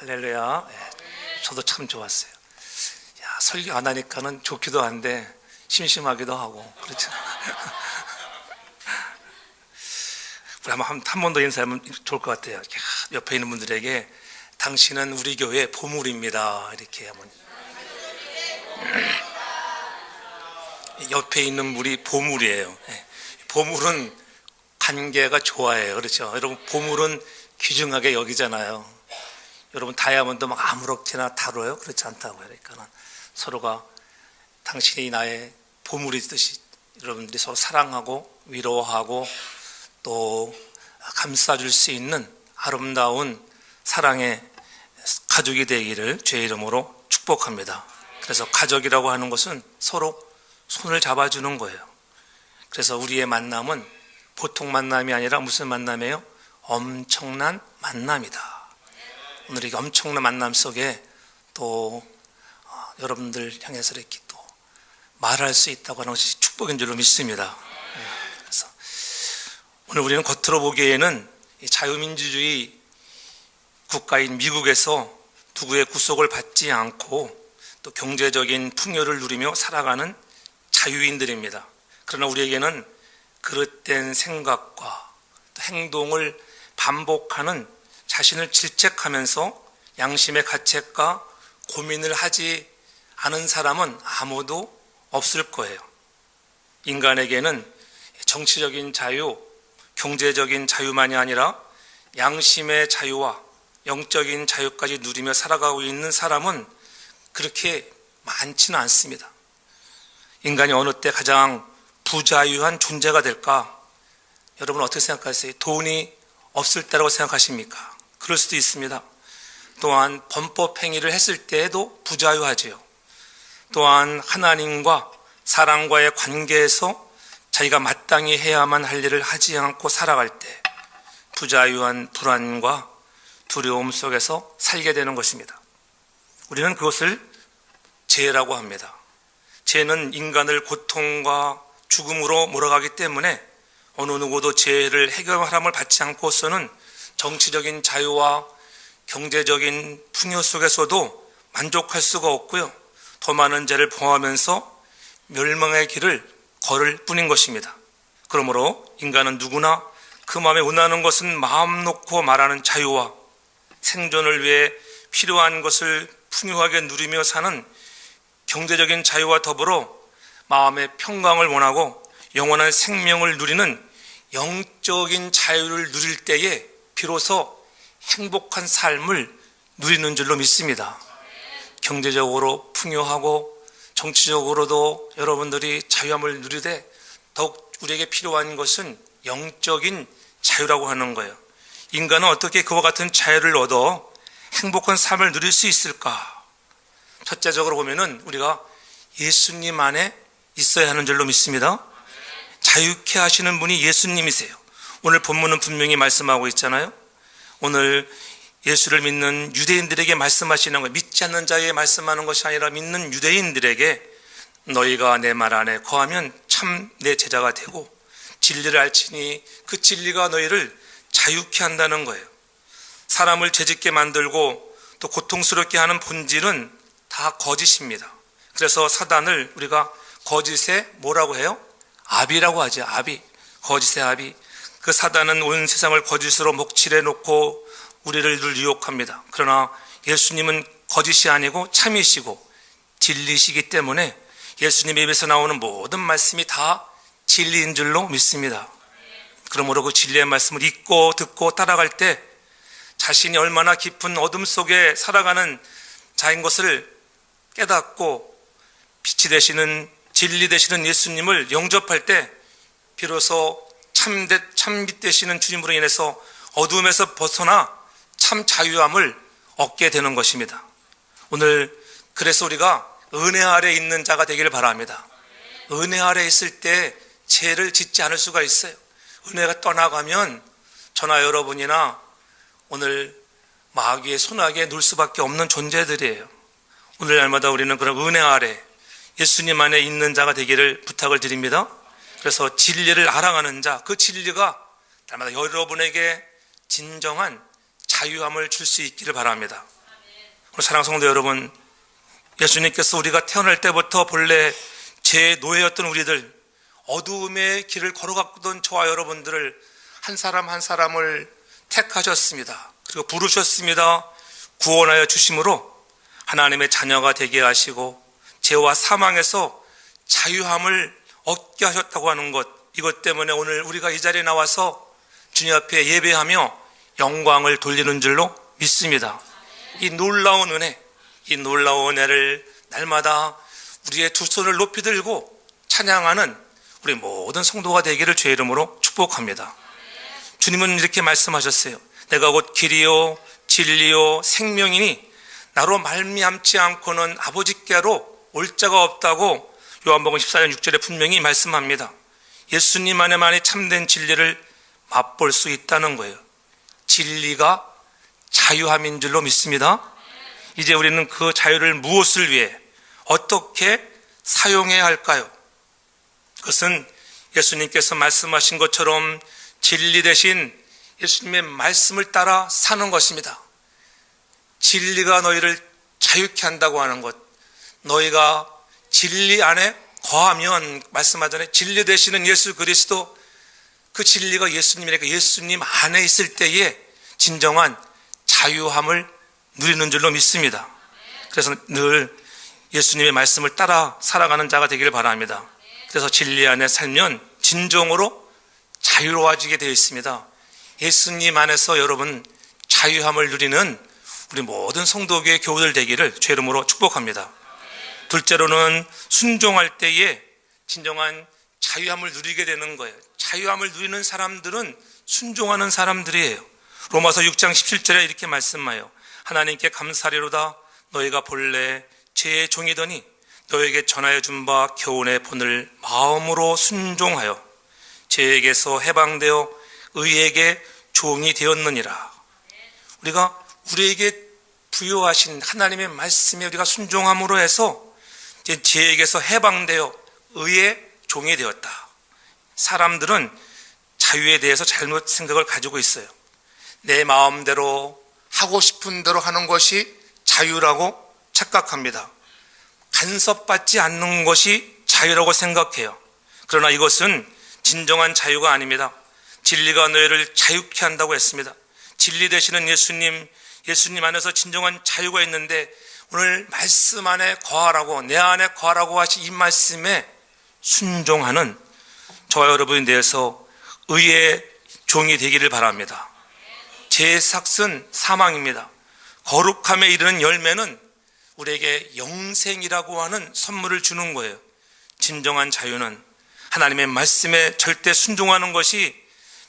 할렐루야. 예, 저도 참 좋았어요. 야, 설교 안 하니까는 좋기도 한데 심심하기도 하고 그렇죠. 우리 한 번 더 인사하면 좋을 것 같아요. 옆에 있는 분들에게 당신은 우리 교회 보물입니다. 이렇게 한번. 옆에 있는 물이 보물이에요. 예, 보물은 관계가 좋아해요. 그렇죠. 여러분, 보물은 귀중하게 여기잖아요. 여러분, 다이아몬드 막 아무렇게나 다뤄요? 그렇지 않다고. 그러니까 서로가 당신이 나의 보물이듯이 여러분들이 서로 사랑하고 위로하고 또 감싸줄 수 있는 아름다운 사랑의 가족이 되기를 주의 이름으로 축복합니다. 그래서 가족이라고 하는 것은 서로 손을 잡아주는 거예요. 그래서 우리의 만남은 보통 만남이 아니라 무슨 만남이에요? 엄청난 만남이다. 오늘 이 엄청난 만남 속에 또 여러분들 향해서 이렇게 또 말할 수 있다고 하는 것이 축복인 줄로 믿습니다. 그래서 오늘 우리는 겉으로 보기에는 자유민주주의 국가인 미국에서 누구의 구속을 받지 않고 또 경제적인 풍요를 누리며 살아가는 자유인들입니다. 그러나 우리에게는 그릇된 생각과 행동을 반복하는 자신을 질책하면서 양심의 가책과 고민을 하지 않은 사람은 아무도 없을 거예요. 인간에게는 정치적인 자유, 경제적인 자유만이 아니라 양심의 자유와 영적인 자유까지 누리며 살아가고 있는 사람은 그렇게 많지는 않습니다. 인간이 어느 때 가장 부자유한 존재가 될까? 여러분 어떻게 생각하세요? 돈이 없을 때라고 생각하십니까? 그럴 수도 있습니다. 또한 범법 행위를 했을 때에도 부자유하지요. 또한 하나님과 사랑과의 관계에서 자기가 마땅히 해야만 할 일을 하지 않고 살아갈 때 부자유한 불안과 두려움 속에서 살게 되는 것입니다. 우리는 그것을 죄라고 합니다. 죄는 인간을 고통과 죽음으로 몰아가기 때문에 어느 누구도 죄를 해결함을 받지 않고서는 정치적인 자유와 경제적인 풍요 속에서도 만족할 수가 없고요. 더 많은 죄를 범하면서 멸망의 길을 걸을 뿐인 것입니다. 그러므로 인간은 누구나 그 마음에 원하는 것은 마음 놓고 말하는 자유와 생존을 위해 필요한 것을 풍요하게 누리며 사는 경제적인 자유와 더불어 마음의 평강을 원하고 영원한 생명을 누리는 영적인 자유를 누릴 때에 비로소 행복한 삶을 누리는 줄로 믿습니다. 경제적으로 풍요하고 정치적으로도 여러분들이 자유함을 누리되 더욱 우리에게 필요한 것은 영적인 자유라고 하는 거예요. 인간은 어떻게 그와 같은 자유를 얻어 행복한 삶을 누릴 수 있을까? 첫째적으로 보면은 우리가 예수님 안에 있어야 하는 줄로 믿습니다. 자유케 하시는 분이 예수님이세요. 오늘 본문은 분명히 말씀하고 있잖아요. 오늘 예수를 믿는 유대인들에게 말씀하시는 거예요. 믿지 않는 자에게 말씀하는 것이 아니라 믿는 유대인들에게 너희가 내 말 안에 거하면 참 내 제자가 되고 진리를 알지니 그 진리가 너희를 자유케 한다는 거예요. 사람을 죄짓게 만들고 또 고통스럽게 하는 본질은 다 거짓입니다. 그래서 사단을 우리가 거짓의 뭐라고 해요? 아비라고 하죠. 아비. 거짓의 아비. 그 사단은 온 세상을 거짓으로 목칠해 놓고 우리를 늘 유혹합니다. 그러나 예수님은 거짓이 아니고 참이시고 진리시기 때문에 예수님의 입에서 나오는 모든 말씀이 다 진리인 줄로 믿습니다. 그러므로 그 진리의 말씀을 읽고 듣고 따라갈 때 자신이 얼마나 깊은 어둠 속에 살아가는 자인 것을 깨닫고 빛이 되시는 진리 되시는 예수님을 영접할 때 비로소 참빛 되시는 주님으로 인해서 어둠에서 벗어나 참 자유함을 얻게 되는 것입니다. 오늘 그래서 우리가 은혜 아래 있는 자가 되기를 바랍니다. 은혜 아래 있을 때 죄를 짓지 않을 수가 있어요. 은혜가 떠나가면 저나 여러분이나 오늘 마귀의 손아귀에 눌 수밖에 없는 존재들이에요. 오늘 날마다 우리는 그런 은혜 아래 예수님 안에 있는 자가 되기를 부탁을 드립니다. 그래서 진리를 알아가는 자, 그 진리가 날마다 여러분에게 진정한 자유함을 줄 수 있기를 바랍니다. 사랑하는 성도 여러분, 예수님께서 우리가 태어날 때부터 본래 제 노예였던 우리들, 어두움의 길을 걸어갔던 저와 여러분들을 한 사람 한 사람을 택하셨습니다. 그리고 부르셨습니다. 구원하여 주심으로 하나님의 자녀가 되게 하시고 죄와 사망에서 자유함을 얻게 하셨다고 하는 것, 이것 때문에 오늘 우리가 이 자리에 나와서 주님 앞에 예배하며 영광을 돌리는 줄로 믿습니다. 이 놀라운 은혜, 이 놀라운 은혜를 날마다 우리의 두 손을 높이 들고 찬양하는 우리 모든 성도가 되기를 주의 이름으로 축복합니다. 주님은 이렇게 말씀하셨어요. 내가 곧 길이요 진리요 생명이니 나로 말미암지 않고는 아버지께로 올 자가 없다고 요한복음 14장 6절에 분명히 말씀합니다. 예수님 안에만이 참된 진리를 맛볼 수 있다는 거예요. 진리가 자유함인 줄로 믿습니다. 이제 우리는 그 자유를 무엇을 위해 어떻게 사용해야 할까요? 그것은 예수님께서 말씀하신 것처럼 진리 대신 예수님의 말씀을 따라 사는 것입니다. 진리가 너희를 자유케 한다고 하는 것, 너희가 진리 안에 거하면, 말씀하잖아요. 진리 되시는 예수 그리스도, 그 진리가 예수님이니까 예수님 안에 있을 때에 진정한 자유함을 누리는 줄로 믿습니다. 그래서 늘 예수님의 말씀을 따라 살아가는 자가 되기를 바랍니다. 그래서 진리 안에 살면 진정으로 자유로워지게 되어 있습니다. 예수님 안에서 여러분 자유함을 누리는 우리 모든 성도교의 교우들 되기를 주의 이름으로 축복합니다. 둘째로는 순종할 때에 진정한 자유함을 누리게 되는 거예요. 자유함을 누리는 사람들은 순종하는 사람들이에요. 로마서 6장 17절에 이렇게 말씀하여 하나님께 감사리로다 너희가 본래 죄의 종이더니 너에게 전하여 준 바 교훈의 본을 마음으로 순종하여 죄에게서 해방되어 의에게 종이 되었느니라. 우리에게 부여하신 하나님의 말씀에 우리가 순종함으로 해서 이제 죄에게서 해방되어 의의 종이 되었다. 사람들은 자유에 대해서 잘못 생각을 가지고 있어요. 내 마음대로 하고 싶은 대로 하는 것이 자유라고 착각합니다. 간섭받지 않는 것이 자유라고 생각해요. 그러나 이것은 진정한 자유가 아닙니다. 진리가 너희를 자유케 한다고 했습니다. 진리 되시는 예수님 안에서 진정한 자유가 있는데 오늘 말씀 안에 거하라고, 내 안에 거하라고 하신 이 말씀에 순종하는 저와 여러분에 대해서 의의 종이 되기를 바랍니다. 죄의 삭은 사망입니다. 거룩함에 이르는 열매는 우리에게 영생이라고 하는 선물을 주는 거예요. 진정한 자유는 하나님의 말씀에 절대 순종하는 것이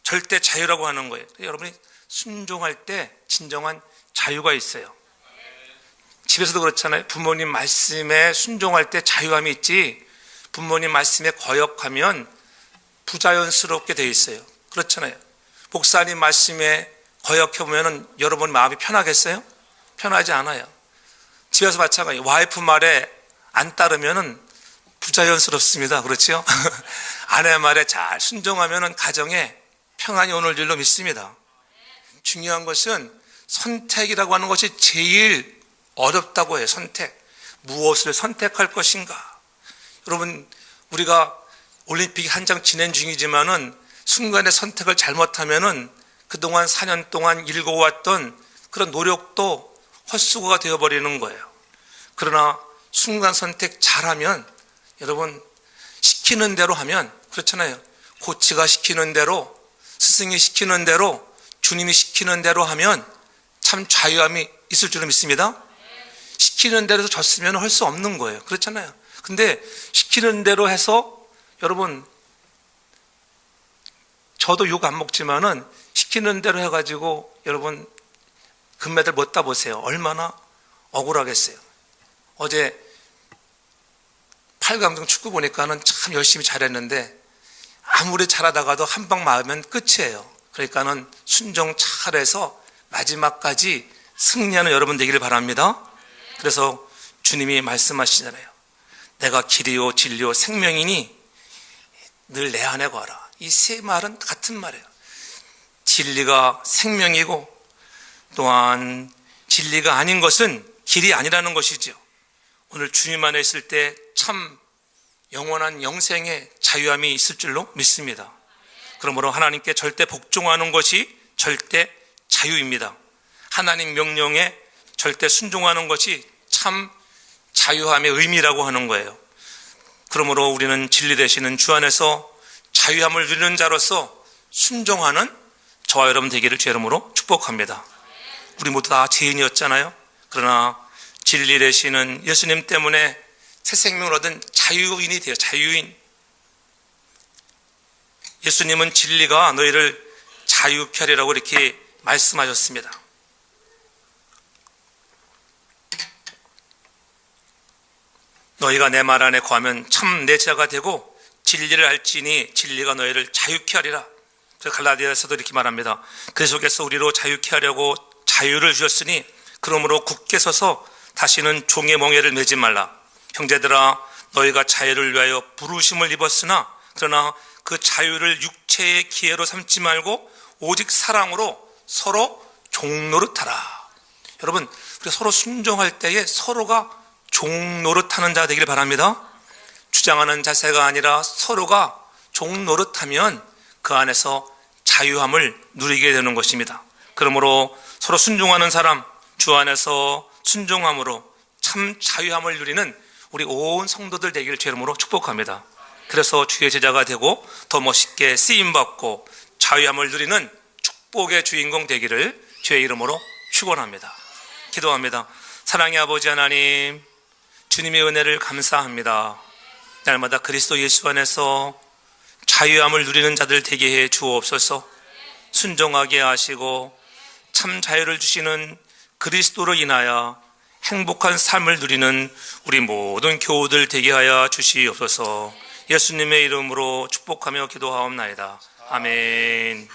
절대 자유라고 하는 거예요. 여러분이 순종할 때 진정한 자유가 있어요. 집에서도 그렇잖아요. 부모님 말씀에 순종할 때 자유함이 있지, 부모님 말씀에 거역하면 부자연스럽게 돼 있어요. 그렇잖아요. 목사님 말씀에 거역해보면 여러분 마음이 편하겠어요? 편하지 않아요. 집에서 마찬가지예요. 와이프 말에 안 따르면 부자연스럽습니다. 그렇죠? 아내 말에 잘 순종하면 가정에 평안이 오는 줄로 믿습니다. 중요한 것은 선택이라고 하는 것이 제일 어렵다고 해요. 선택. 무엇을 선택할 것인가. 여러분, 우리가 올림픽 한창 진행 중이지만은 순간의 선택을 잘못하면은 그동안 4년 동안 일궈왔던 그런 노력도 헛수고가 되어버리는 거예요. 그러나 순간 선택 잘하면, 여러분, 시키는 대로 하면, 그렇잖아요. 코치가 시키는 대로, 스승이 시키는 대로, 주님이 시키는 대로 하면 참 자유함이 있을 줄은 믿습니다. 시키는 대로 해서 졌으면 할 수 없는 거예요. 그렇잖아요. 근데 시키는 대로 해서, 여러분, 저도 욕 안 먹지만은 시키는 대로 해가지고 여러분 금메달 못 따보세요. 얼마나 억울하겠어요. 어제 8강등 축구 보니까는 참 열심히 잘했는데 아무리 잘하다가도 한 방 맞으면 끝이에요. 그러니까는 순종 잘해서 마지막까지 승리하는 여러분 되기를 바랍니다. 그래서 주님이 말씀하시잖아요. 내가 길이요 진리요 생명이니 늘 내 안에 거하라. 이 세 말은 같은 말이에요. 진리가 생명이고 또한 진리가 아닌 것은 길이 아니라는 것이죠. 오늘 주님 안에 있을 때 참 영원한 영생의 자유함이 있을 줄로 믿습니다. 그러므로 하나님께 절대 복종하는 것이 절대 자유입니다. 하나님 명령에 절대 순종하는 것이 참 자유함의 의미라고 하는 거예요. 그러므로 우리는 진리 되시는 주 안에서 자유함을 누리는 자로서 순종하는 저와 여러분 되기를 주 이름으로 축복합니다. 우리 모두 다 죄인이었잖아요. 그러나 진리 되시는 예수님 때문에 새 생명을 얻은 자유인이 돼요. 자유인. 예수님은 진리가 너희를 자유케 하리라고 이렇게 말씀하셨습니다. 너희가 내 말 안에 거하면 참 내 자가 되고 진리를 알지니 진리가 너희를 자유케 하리라. 그래서 갈라디아서도 이렇게 말합니다. 그 속에서 우리로 자유케 하려고 자유를 주셨으니 그러므로 굳게 서서 다시는 종의 멍에를 매지 말라. 형제들아, 너희가 자유를 위하여 부르심을 입었으나 그러나 그 자유를 육체의 기회로 삼지 말고 오직 사랑으로 서로 종노릇하라. 여러분, 우리 서로 순종할 때에 서로가 종노릇하는 자 되길 바랍니다. 주장하는 자세가 아니라 서로가 종노릇하면 그 안에서 자유함을 누리게 되는 것입니다. 그러므로 서로 순종하는 사람, 주 안에서 순종함으로 참 자유함을 누리는 우리 온 성도들 되기를 주의 이름으로 축복합니다. 그래서 주의 제자가 되고 더 멋있게 쓰임받고 자유함을 누리는 축복의 주인공 되기를 주의 이름으로 축원합니다. 기도합니다. 사랑의 아버지 하나님, 주님의 은혜를 감사합니다. 날마다 그리스도 예수 안에서 자유함을 누리는 자들 되게 해 주옵소서. 순종하게 하시고 참 자유를 주시는 그리스도로 인하여 행복한 삶을 누리는 우리 모든 교우들 되게 하여 주시옵소서. 예수님의 이름으로 축복하며 기도하옵나이다. 아멘.